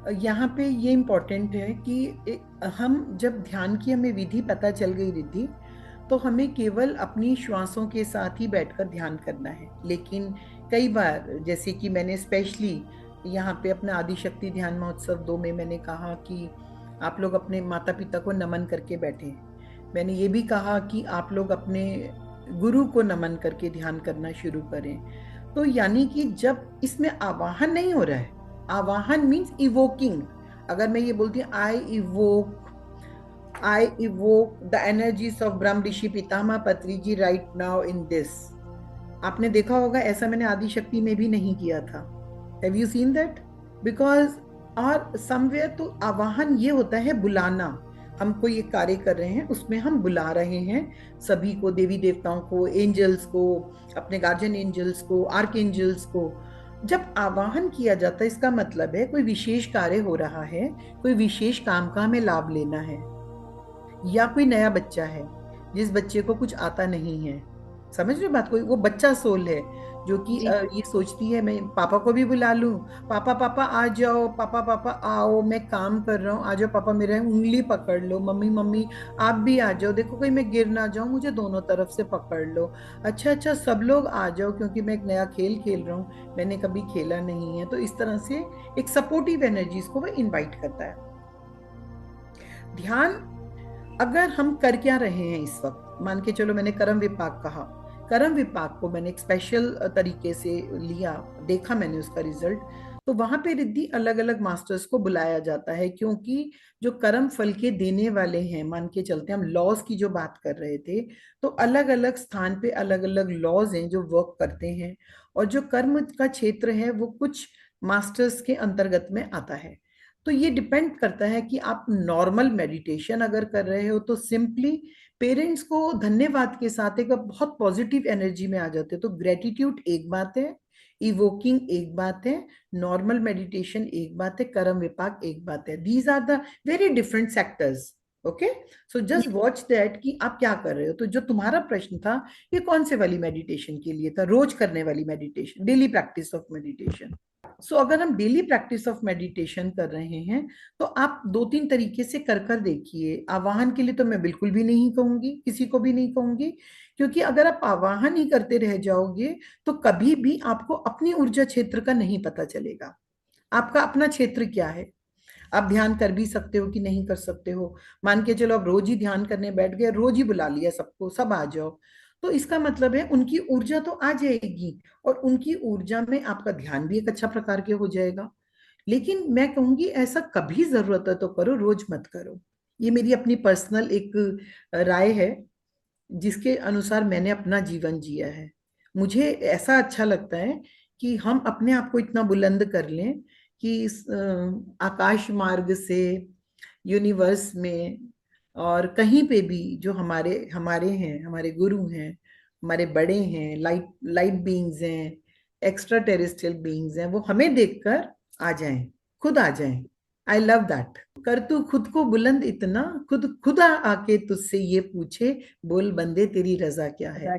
यहाँ पे ये इम्पोर्टेंट है कि हम जब ध्यान की हमें विधि पता चल गई रिद्धि, तो हमें केवल अपनी श्वासों के साथ ही बैठकर ध्यान करना है। लेकिन कई बार, जैसे कि मैंने स्पेशली यहाँ पे अपने आदिशक्ति ध्यान महोत्सव 2 में मैंने कहा कि आप लोग अपने माता पिता को नमन करके बैठें। मैंने ये भी कहा कि आप लोग अपने गुरु को नमन करके ध्यान करना शुरू करें। तो यानी कि जब इसमें आवाहन नहीं हो रहा है, आवाहन मीन्स इवोकिंग। अगर मैं ये बोलती हूँ आई इवोक द एनर्जीज ऑफ ब्रह्म ऋषि पितामह पत्री जी राइट नाउ इन दिस, आपने देखा होगा ऐसा मैंने आदिशक्ति में भी नहीं किया था। Have you seen that? Because और समवेयर तो आवाहन ये होता है बुलाना। हम कोई ये कार्य कर रहे हैं, उसमें हम बुला रहे हैं सभी को, देवी देवताओं को, एंजल्स को, अपने गार्जियन एंजल्स को, आर्क एंजल्स को। जब आवाहन किया जाता है, इसका मतलब है कोई विशेष कार्य हो रहा है, कोई विशेष काम का हमें लाभ लेना है। या कोई नया बच्चा है जिस बच्चे को कुछ आता नहीं है, समझ रहे बात? कोई वो बच्चा सोल है जो कि जी। ये सोचती है मैं पापा को भी बुला लूं, पापा पापा आ जाओ, पापा पापा आओ, मैं काम कर रहा हूँ, आ जाओ पापा, मेरा उंगली पकड़ लो, मम्मी मम्मी आप भी आ जाओ, देखो कहीं मैं गिर ना जाऊं, मुझे दोनों तरफ से पकड़ लो। अच्छा अच्छा, सब लोग आ जाओ क्योंकि मैं एक नया खेल खेल रहा हूँ, मैंने कभी खेला नहीं है। तो इस तरह से एक सपोर्टिव एनर्जीज को वो इनवाइट करता है ध्यान। अगर हम कर क्या रहे हैं इस वक्त, मान के चलो मैंने कर्म विपाक कहा, कर्म विपाक को मैंने एक स्पेशल तरीके से लिया, देखा मैंने उसका रिजल्ट। तो वहां पे रिद्धि अलग अलग मास्टर्स को बुलाया जाता है, क्योंकि जो कर्म फल के देने वाले हैं, मान के चलते हम लॉज की जो बात कर रहे थे, तो अलग अलग स्थान पे अलग अलग लॉज हैं जो वर्क करते हैं। और जो कर्म का क्षेत्र है वो कुछ मास्टर्स के अंतर्गत में आता है। तो ये डिपेंड करता है कि आप नॉर्मल मेडिटेशन अगर कर रहे हो तो सिंपली पेरेंट्स को धन्यवाद के साथ एक बहुत पॉजिटिव एनर्जी में आ जाते हो। तो ग्रेटिट्यूड एक बात है, इवोकिंग एक बात है, नॉर्मल मेडिटेशन एक बात है, कर्म विपाक एक बात है। These are the very different sectors. Okay, so just watch that कि आप क्या कर रहे हो। तो जो तुम्हारा प्रश्न था, ये कौन से वाली मेडिटेशन के लिए था? रोज करने वाली meditation, daily practice of meditation. So अगर हम डेली प्रैक्टिस ऑफ मेडिटेशन कर रहे हैं, तो आप 2-3 तरीके से कर देखिए। आवाहन के लिए तो मैं बिल्कुल भी नहीं कहूंगी, किसी को भी नहीं कहूंगी, क्योंकि अगर आप आवाहन ही करते रह जाओगे तो कभी भी आपको अपनी ऊर्जा क्षेत्र का नहीं पता चलेगा। आपका अपना क्षेत्र क्या है, आप ध्यान कर भी सकते हो कि नहीं कर सकते हो। मान के चलो आप रोज ही ध्यान करने बैठ गए, रोज ही बुला लिया सबको, सब आ जाओ, तो इसका मतलब है उनकी ऊर्जा तो आ जाएगी, और उनकी ऊर्जा में आपका ध्यान भी एक अच्छा प्रकार के हो जाएगा। लेकिन मैं कहूंगी ऐसा कभी जरूरत है तो करो, रोज मत करो। ये मेरी अपनी पर्सनल एक राय है, जिसके अनुसार मैंने अपना जीवन जिया है। मुझे ऐसा अच्छा लगता है कि हम अपने आप को इतना बुलंद कर लें कि इस आकाश मार्ग से, यूनिवर्स में, और कहीं पे भी जो हमारे हमारे हैं, हमारे गुरु हैं, हमारे बड़े हैं, लाइट लाइट बीइंग्स हैं, एक्स्ट्रा टेरेस्ट्रियल बीइंग्स हैं, वो हमें देखकर आ जाएं, खुद आ जाएं। I love that. कर तू खुद को बुलंद इतना, खुद खुदा आके तुझसे ये पूछे, बोल बंदे तेरी रजा क्या है।